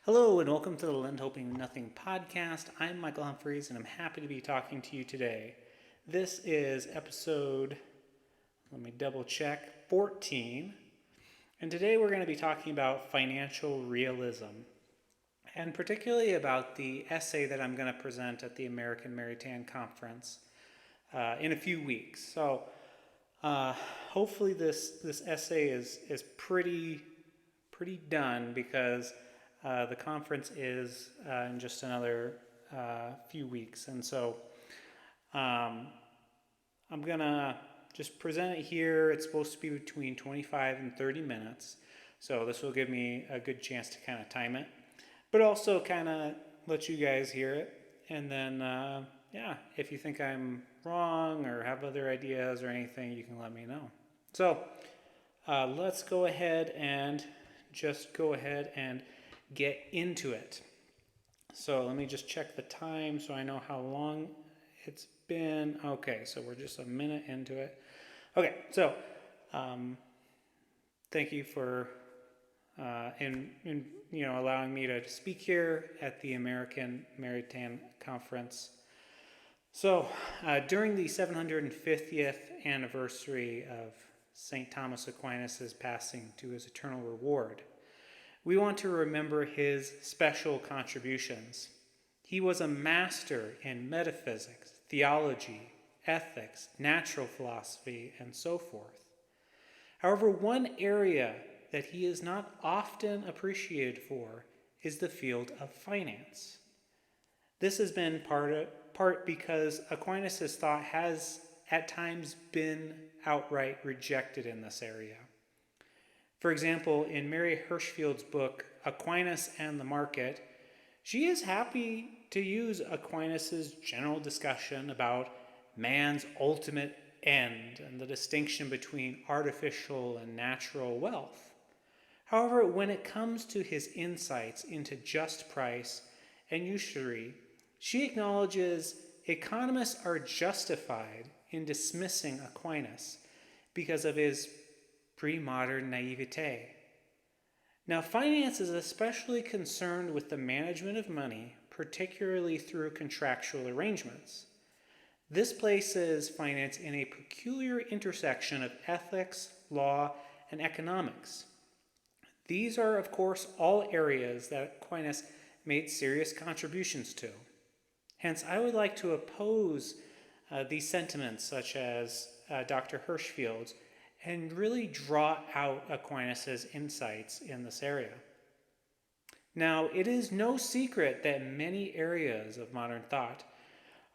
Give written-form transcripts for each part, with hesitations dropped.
Hello and welcome to the Lend Hoping Nothing podcast. I'm Michael Humphreys and I'm happy to be talking to you today. This is episode, let me double check, 14. And today we're going to be talking about financial realism and particularly about the essay that I'm going to present at the American Maritime Conference in a few weeks. So hopefully this essay is pretty done because the conference is in just another few weeks. And so I'm going to just present it here. It's supposed to be between 25 and 30 minutes. So this will give me a good chance to kind of time it, but also kind of let you guys hear it. And then, if you think I'm wrong or have other ideas or anything, you can let me know. So let's go ahead and get into it. So let me just check the time so I know how long it's been. Okay, so we're just a minute into it. Okay, so thank you for allowing me to speak here at the American Maritime Conference. So during the 750th anniversary of St. Thomas Aquinas' passing to his eternal reward, we want to remember his special contributions. He was a master in metaphysics, theology, ethics, natural philosophy, and so forth. However, one area that he is not often appreciated for is the field of finance. This has been part because Aquinas' thought has at times been outright rejected in this area. For example, in Mary Hirschfield's book, Aquinas and the Market, she is happy to use Aquinas' general discussion about man's ultimate end and the distinction between artificial and natural wealth. However, when it comes to his insights into just price and usury, she acknowledges economists are justified in dismissing Aquinas because of his pre-modern naivete. Now, finance is especially concerned with the management of money, particularly through contractual arrangements. This places finance in a peculiar intersection of ethics, law, and economics. These are, of course, all areas that Aquinas made serious contributions to. Hence, I would like to oppose these sentiments, such as Dr. Hirschfield's, and really draw out Aquinas' insights in this area. Now, it is no secret that many areas of modern thought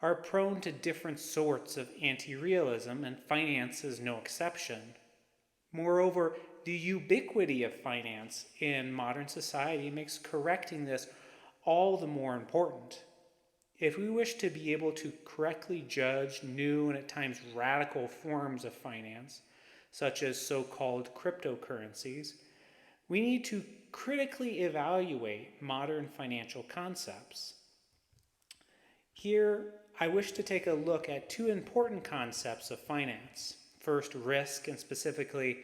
are prone to different sorts of anti-realism, and finance is no exception. Moreover, the ubiquity of finance in modern society makes correcting this all the more important. If we wish to be able to correctly judge new and at times radical forms of finance, such as so-called cryptocurrencies, we need to critically evaluate modern financial concepts. Here, I wish to take a look at two important concepts of finance. First, risk, and specifically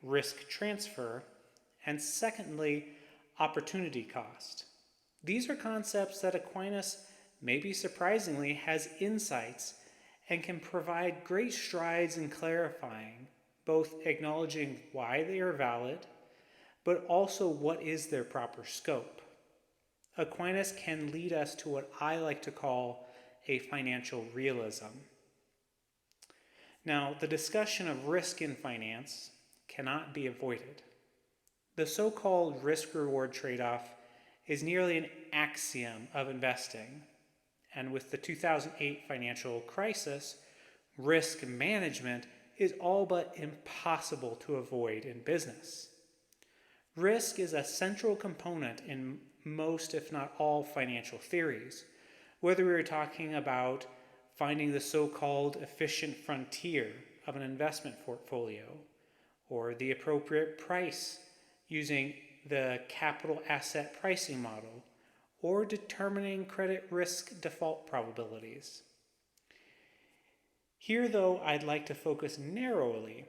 risk transfer, and secondly, opportunity cost. These are concepts that Aquinas, maybe surprisingly, has insights and can provide great strides in clarifying, both acknowledging why they are valid, but also what is their proper scope. Aquinas can lead us to what I like to call a financial realism. Now, the discussion of risk in finance cannot be avoided. The so-called risk-reward trade-off is nearly an axiom of investing, and with the 2008 financial crisis, risk management is all but impossible to avoid in business. Risk is a central component in most, if not all, financial theories, whether we're talking about finding the so-called efficient frontier of an investment portfolio, or the appropriate price using the capital asset pricing model, or determining credit risk default probabilities. Here, though, I'd like to focus narrowly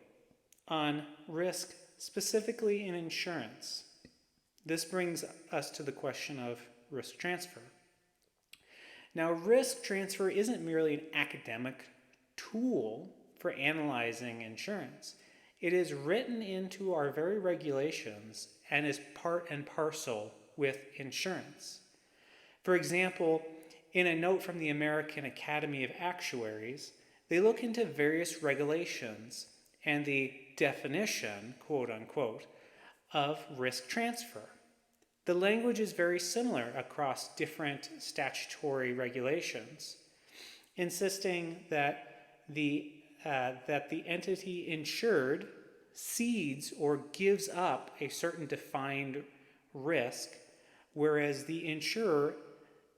on risk, specifically in insurance. This brings us to the question of risk transfer. Now, risk transfer isn't merely an academic tool for analyzing insurance. It is written into our very regulations and is part and parcel with insurance. For example, in a note from the American Academy of Actuaries, they look into various regulations and the definition, quote unquote, of risk transfer. The language is very similar across different statutory regulations, insisting that the entity insured cedes or gives up a certain defined risk, whereas the insurer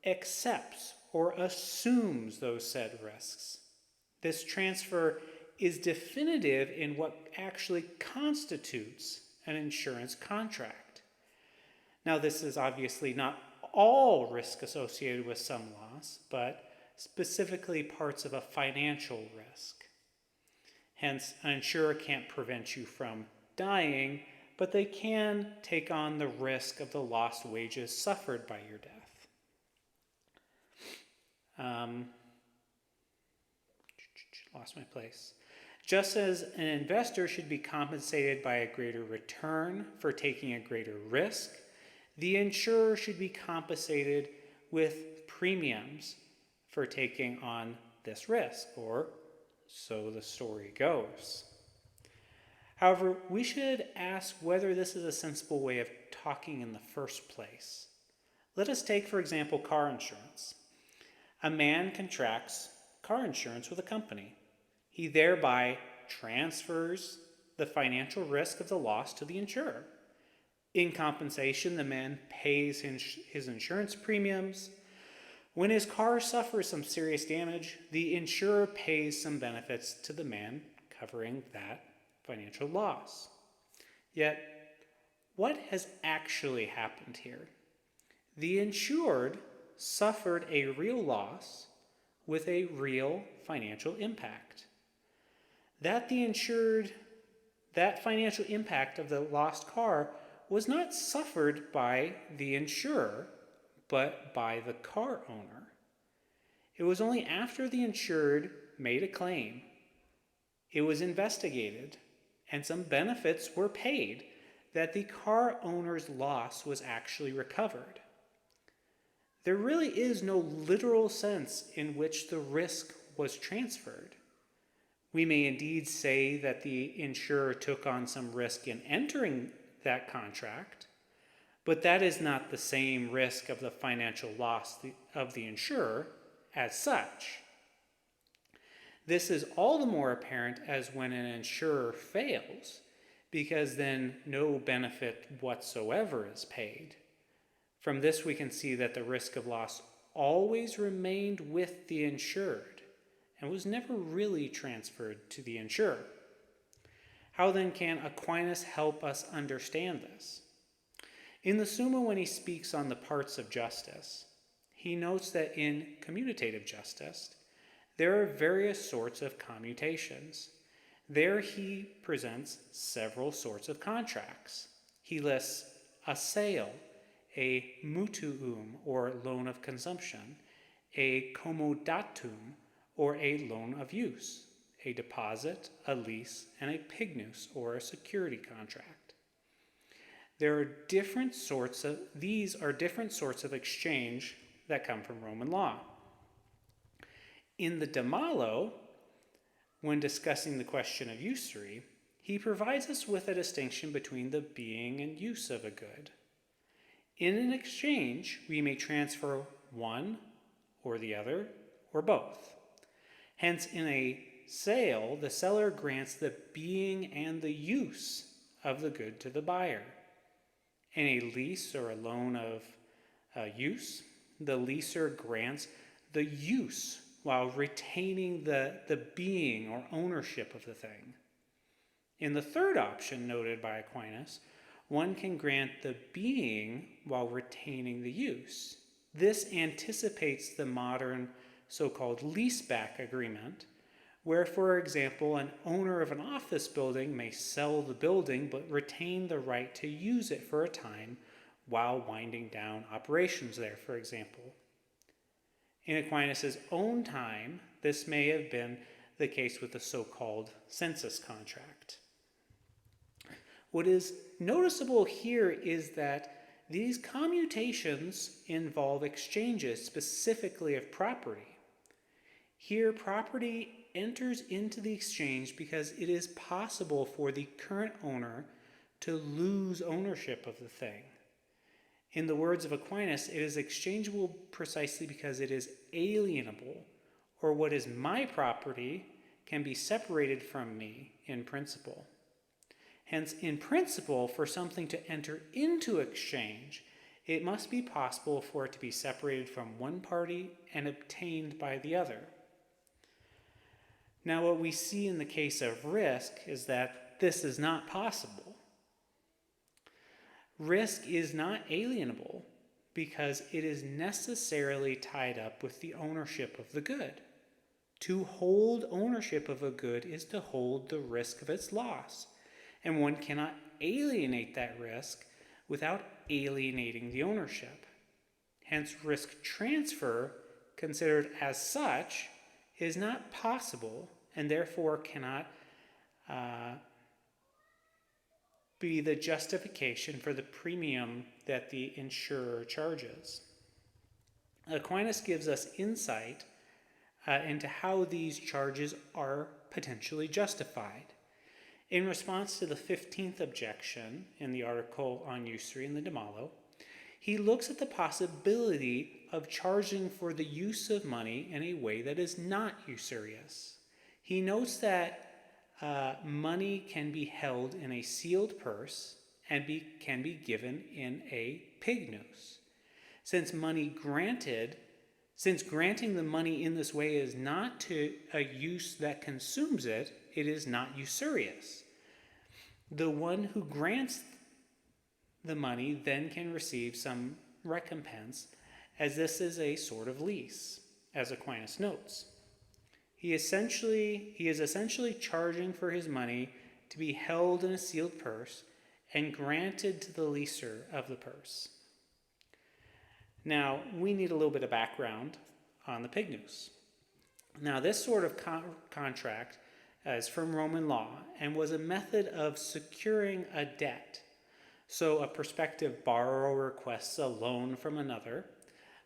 accepts or assumes those said risks. This transfer is definitive in what actually constitutes an insurance contract. Now, this is obviously not all risk associated with some loss, but specifically parts of a financial risk. Hence, an insurer can't prevent you from dying, but they can take on the risk of the lost wages suffered by your death. Lost my place. Just as an investor should be compensated by a greater return for taking a greater risk, the insurer should be compensated with premiums for taking on this risk, or so the story goes. However, we should ask whether this is a sensible way of talking in the first place. Let us take, for example, car insurance. A man contracts car insurance with a company. He thereby transfers the financial risk of the loss to the insurer. In compensation, the man pays his insurance premiums. When his car suffers some serious damage, the insurer pays some benefits to the man covering that financial loss. Yet, what has actually happened here? The insured suffered a real loss with a real financial impact. That financial impact of the lost car was not suffered by the insurer, but by the car owner. It was only after the insured made a claim, it was investigated, and some benefits were paid that the car owner's loss was actually recovered. There really is no literal sense in which the risk was transferred. We may indeed say that the insurer took on some risk in entering that contract, but that is not the same risk of the financial loss of the insurer as such. This is all the more apparent as when an insurer fails, because then no benefit whatsoever is paid. From this we can see that the risk of loss always remained with the insured and was never really transferred to the insurer. How then can Aquinas help us understand this? In the Summa, when he speaks on the parts of justice, he notes that in commutative justice, there are various sorts of commutations. There he presents several sorts of contracts. He lists a sale, a mutuum, or loan of consumption, a commodatum, or a loan of use, a deposit, a lease, and a pignus, or a security contract. These are different sorts of exchange that come from Roman law. In the De Malo, when discussing the question of usury, he provides us with a distinction between the being and use of a good. In an exchange, we may transfer one or the other, or both. Hence, in a sale, the seller grants the being and the use of the good to the buyer. In a lease or a loan of use, the leaser grants the use while retaining the being or ownership of the thing. In the third option noted by Aquinas, one can grant the being while retaining the use. This anticipates the modern so-called leaseback agreement, where, for example, an owner of an office building may sell the building but retain the right to use it for a time while winding down operations there, for example. In Aquinas' own time, this may have been the case with the so-called census contract. What is noticeable here is that these commutations involve exchanges specifically of property. Here, property enters into the exchange because it is possible for the current owner to lose ownership of the thing. In the words of Aquinas, it is exchangeable precisely because it is alienable, or what is my property can be separated from me in principle. Hence, in principle, for something to enter into exchange, it must be possible for it to be separated from one party and obtained by the other. Now, what we see in the case of risk is that this is not possible. Risk is not alienable because it is necessarily tied up with the ownership of the good. To hold ownership of a good is to hold the risk of its loss, and one cannot alienate that risk without alienating the ownership. Hence, risk transfer, considered as such, is not possible and therefore cannot be the justification for the premium that the insurer charges. Aquinas gives us insight into how these charges are potentially justified. In response to the 15th objection in the article on usury in the De Malo, he looks at the possibility of charging for the use of money in a way that is not usurious. He notes that money can be held in a sealed purse and can be given in a pignus. Since granting the money in this way is not to a use that consumes it, it is not usurious. The one who grants the money then can receive some recompense, as this is a sort of lease, as Aquinas notes. He is essentially charging for his money to be held in a sealed purse and granted to the leaser of the purse. Now, we need a little bit of background on the pignus. Now, this sort of contract is from Roman law and was a method of securing a debt. So a prospective borrower requests a loan from another,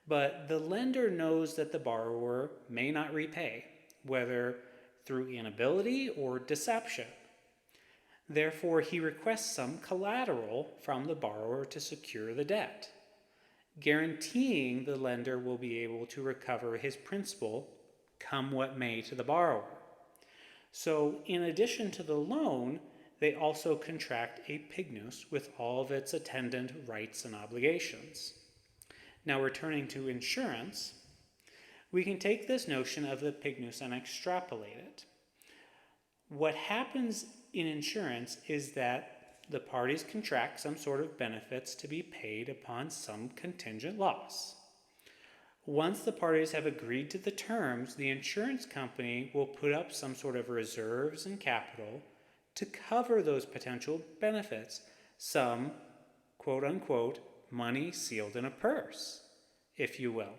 but the lender knows that the borrower may not repay, whether through inability or deception. Therefore, he requests some collateral from the borrower to secure the debt, guaranteeing the lender will be able to recover his principal, come what may to the borrower. So, in addition to the loan, they also contract a pignus with all of its attendant rights and obligations. Now, returning to insurance, we can take this notion of the pignus and extrapolate it. What happens in insurance is that the parties contract some sort of benefits to be paid upon some contingent loss. Once the parties have agreed to the terms, the insurance company will put up some sort of reserves and capital to cover those potential benefits, some quote-unquote money sealed in a purse, if you will.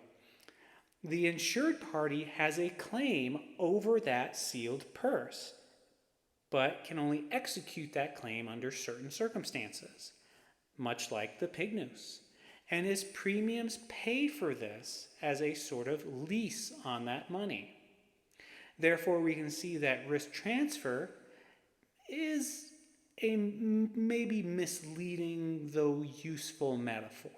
The insured party has a claim over that sealed purse, but can only execute that claim under certain circumstances, much like the pignus, and his premiums pay for this as a sort of lease on that money. Therefore, we can see that risk transfer is a maybe misleading though useful metaphor.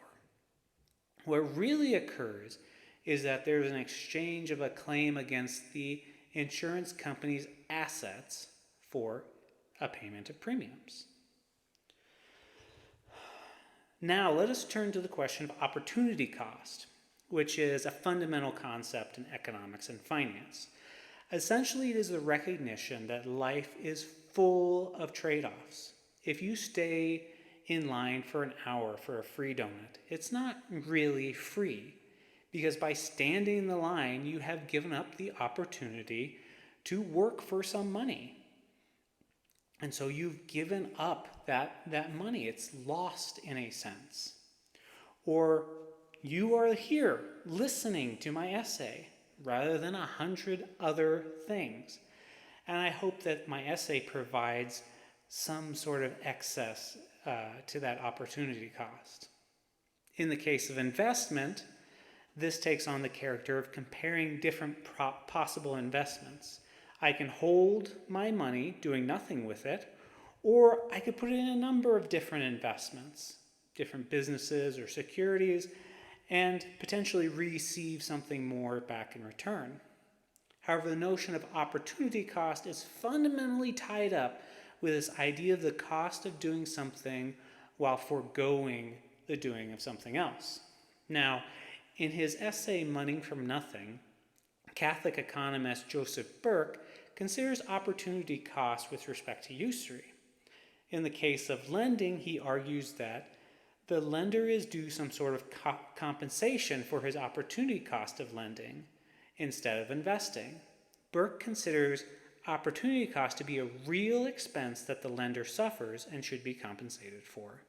What really occurs is that there's an exchange of a claim against the insurance company's assets for a payment of premiums. Now, let us turn to the question of opportunity cost, which is a fundamental concept in economics and finance. Essentially, it is the recognition that life is full of trade-offs. If you stay in line for an hour for a free donut, it's not really free, because by standing in the line, you have given up the opportunity to work for some money. And so you've given up that money. It's lost in a sense. Or you are here listening to my essay rather than 100 other things. And I hope that my essay provides some sort of excess to that opportunity cost. In the case of investment, this takes on the character of comparing different possible investments. I can hold my money doing nothing with it, or I could put it in a number of different investments, different businesses or securities, and potentially receive something more back in return. However, the notion of opportunity cost is fundamentally tied up with this idea of the cost of doing something while foregoing the doing of something else. Now, in his essay, Money from Nothing, Catholic economist Joseph Burke considers opportunity cost with respect to usury. In the case of lending, he argues that the lender is due some sort of compensation for his opportunity cost of lending instead of investing. Burke considers opportunity cost to be a real expense that the lender suffers and should be compensated for.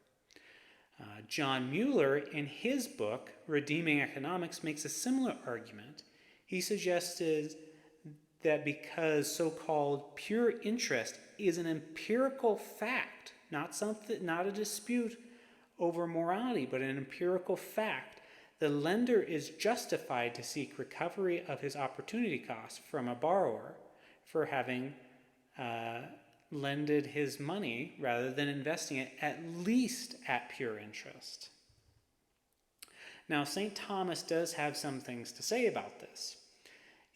John Mueller, in his book, Redeeming Economics, makes a similar argument. He suggested that because so-called pure interest is an empirical fact, not a dispute over morality, but an empirical fact, the lender is justified to seek recovery of his opportunity cost from a borrower for having lended his money rather than investing it at least at pure interest. Now, St. Thomas does have some things to say about this.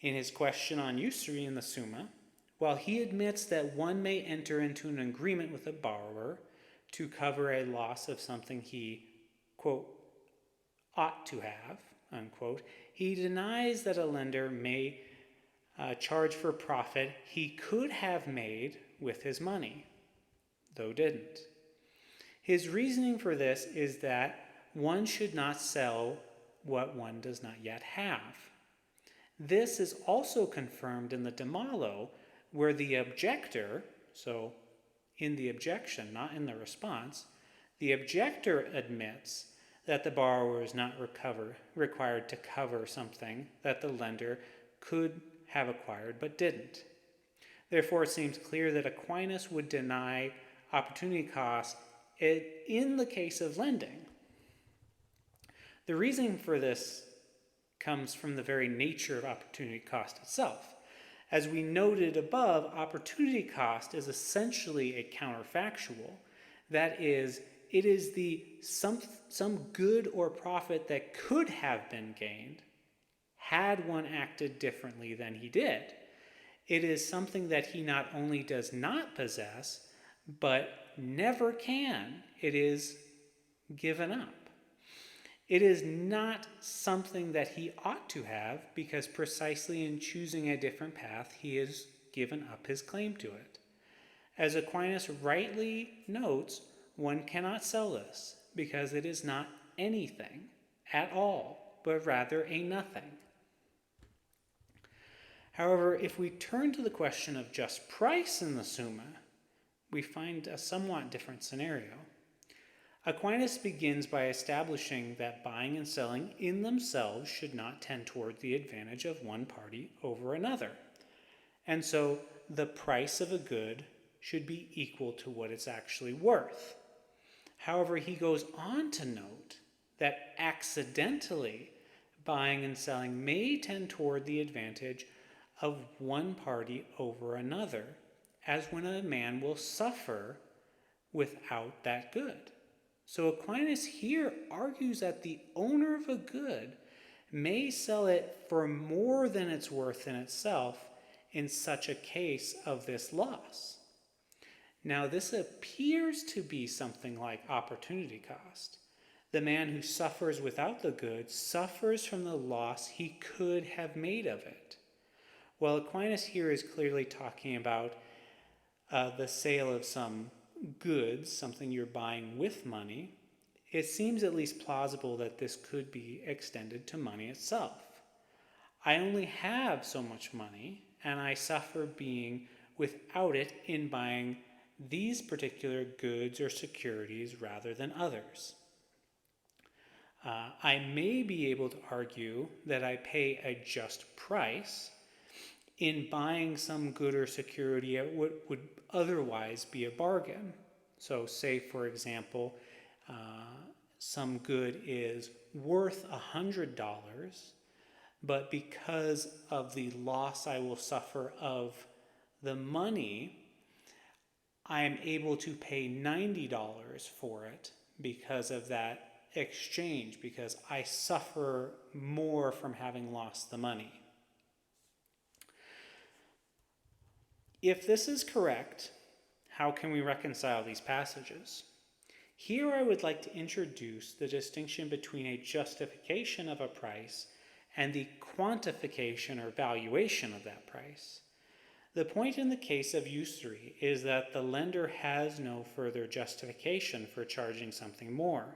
In his question on usury in the Summa, while he admits that one may enter into an agreement with a borrower to cover a loss of something he, quote, ought to have, unquote, he denies that a lender may charge for profit he could have made with his money, though didn't. His reasoning for this is that one should not sell what one does not yet have. This is also confirmed in the De Malo, where the objector, so in the objection, not in the response, the objector admits that the borrower is not required to cover something that the lender could have acquired but didn't. Therefore, it seems clear that Aquinas would deny opportunity cost in the case of lending. The reason for this comes from the very nature of opportunity cost itself. As we noted above, opportunity cost is essentially a counterfactual. That is, it is the some good or profit that could have been gained had one acted differently than he did. It is something that he not only does not possess, but never can. It is given up. It is not something that he ought to have, because precisely in choosing a different path, he has given up his claim to it. As Aquinas rightly notes, one cannot sell this, because it is not anything at all, but rather a nothing. However, if we turn to the question of just price in the Summa, we find a somewhat different scenario. Aquinas begins by establishing that buying and selling in themselves should not tend toward the advantage of one party over another. And so the price of a good should be equal to what it's actually worth. However, he goes on to note that accidentally buying and selling may tend toward the advantage of one party over another, as when a man will suffer without that good. So Aquinas here argues that the owner of a good may sell it for more than it's worth in itself in such a case of this loss. Now, this appears to be something like opportunity cost. The man who suffers without the good suffers from the loss he could have made of it. Well, Aquinas here is clearly talking about the sale of some goods, something you're buying with money. It seems at least plausible that this could be extended to money itself. I only have so much money, and I suffer being without it in buying these particular goods or securities rather than others. I may be able to argue that I pay a just price in buying some good or security at what would otherwise be a bargain. So, say, for example, some good is worth $100, but because of the loss I will suffer of the money, I am able to pay $90 for it because of that exchange, because I suffer more from having lost the money. If this is correct, how can we reconcile these passages? Here I would like to introduce the distinction between a justification of a price and the quantification or valuation of that price. The point in the case of usury is that the lender has no further justification for charging something more,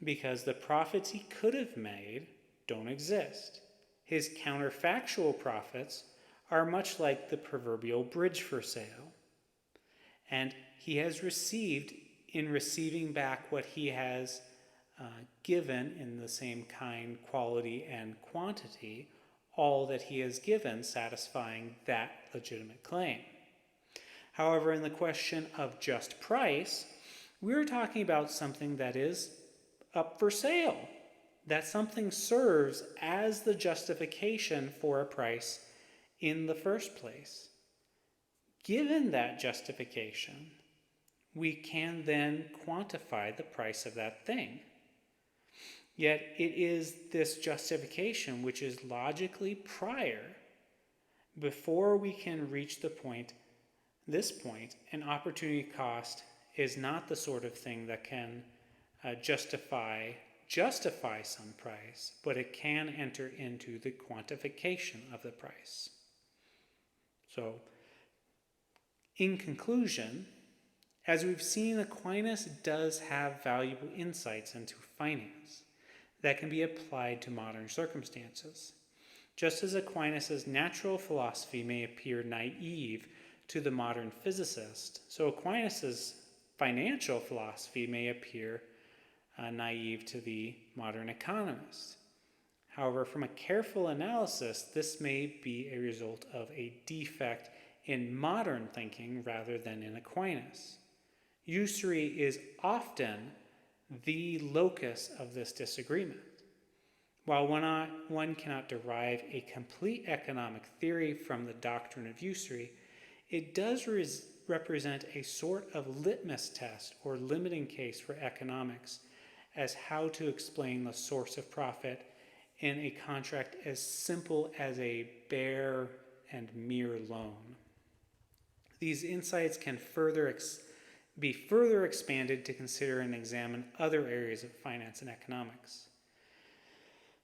because the profits he could have made don't exist. His counterfactual profits are much like the proverbial bridge for sale. And he has received, in receiving back what he has given in the same kind, quality, and quantity, all that he has given satisfying that legitimate claim. However, in the question of just price, we're talking about something that is up for sale. That something serves as the justification for a price in the first place. Given that justification, we can then quantify the price of that thing. Yet it is this justification which is logically prior. Before we can reach this point, an opportunity cost is not the sort of thing that can justify some price, but it can enter into the quantification of the price. So, in conclusion, as we've seen, Aquinas does have valuable insights into finance that can be applied to modern circumstances. Just as Aquinas' natural philosophy may appear naive to the modern physicist, so Aquinas' financial philosophy may appear naive to the modern economist. However, from a careful analysis, this may be a result of a defect in modern thinking rather than in Aquinas. Usury is often the locus of this disagreement. While one cannot derive a complete economic theory from the doctrine of usury, it does represent a sort of litmus test or limiting case for economics as how to explain the source of profit in a contract as simple as a bare and mere loan. These insights can be further expanded to consider and examine other areas of finance and economics.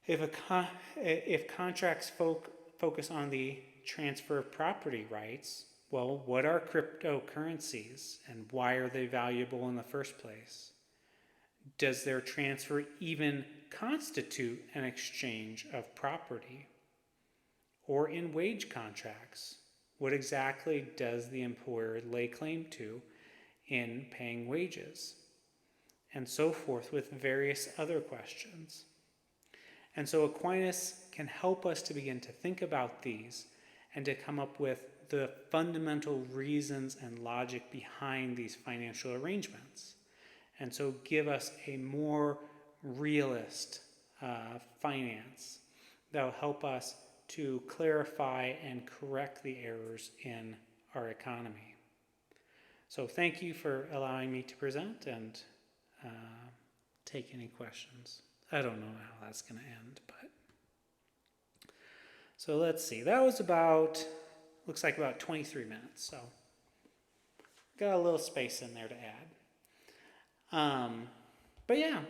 If contracts focus on the transfer of property rights, well, what are cryptocurrencies and why are they valuable in the first place? Does their transfer even constitute an exchange of property? Or in wage contracts, what exactly does the employer lay claim to in paying wages? And so forth with various other questions. And so Aquinas can help us to begin to think about these and to come up with the fundamental reasons and logic behind these financial arrangements. And so give us a more realist finance that will help us to clarify and correct the errors in our economy. So thank you for allowing me to present and take any questions. I don't know how that's going to end, but so let's see. That was looks like about 23 minutes. So got a little space in there to add. But yeah,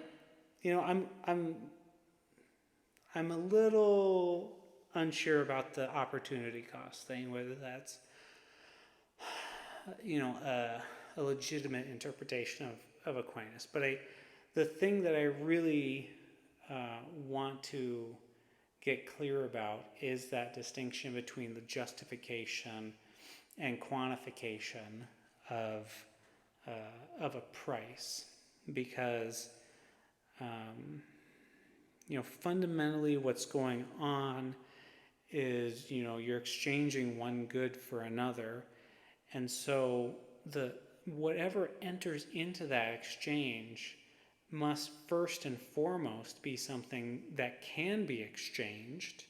I'm a little unsure about the opportunity cost thing, whether that's a legitimate interpretation of Aquinas. But the thing that I really want to get clear about is that distinction between the justification and quantification of a price, because Fundamentally what's going on is, you're exchanging one good for another. And so whatever enters into that exchange must first and foremost be something that can be exchanged,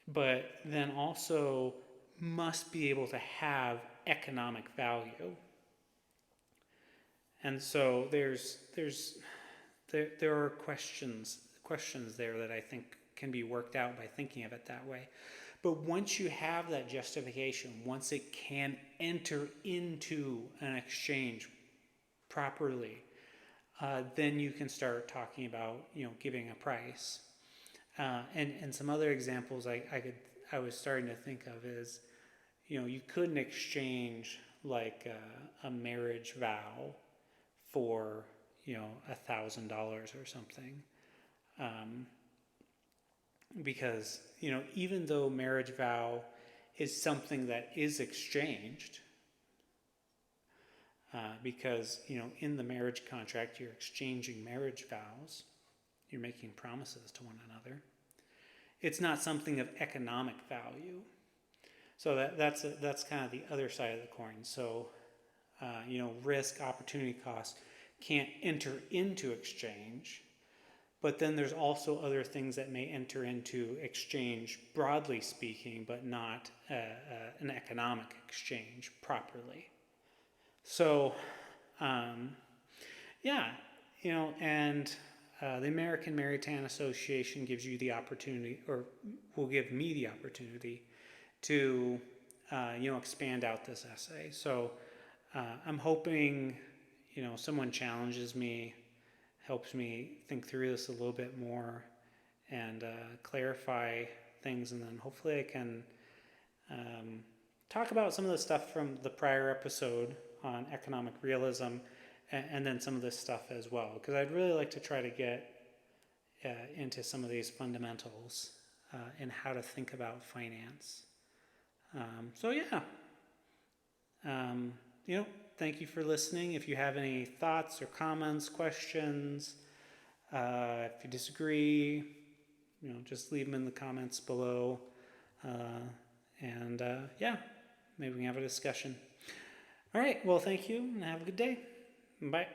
but then also must be able to have economic value. And so there are questions there that I think can be worked out by thinking of it that way. But once you have that justification, once it can enter into an exchange properly, then you can start talking about, giving a price. And some other examples I was starting to think of is, you couldn't exchange like a marriage vow for, $1,000 or something. Because, even though marriage vow is something that is exchanged, because, in the marriage contract, you're exchanging marriage vows, you're making promises to one another. It's not something of economic value. So that's kind of the other side of the coin. So, risk, opportunity cost can't enter into exchange. But then there's also other things that may enter into exchange, broadly speaking, but not an economic exchange properly. So, and the American Maritime Association gives you the opportunity, or will give me the opportunity, to, expand out this essay. So I'm hoping, someone challenges me, helps me think through this a little bit more and clarify things, and then hopefully I can talk about some of the stuff from the prior episode on economic realism, and then some of this stuff as well, because I'd really like to try to get into some of these fundamentals and how to think about finance. Thank you for listening. If you have any thoughts or comments, questions, if you disagree, just leave them in the comments below. Maybe we can have a discussion. All right, well, thank you, and have a good day. Bye.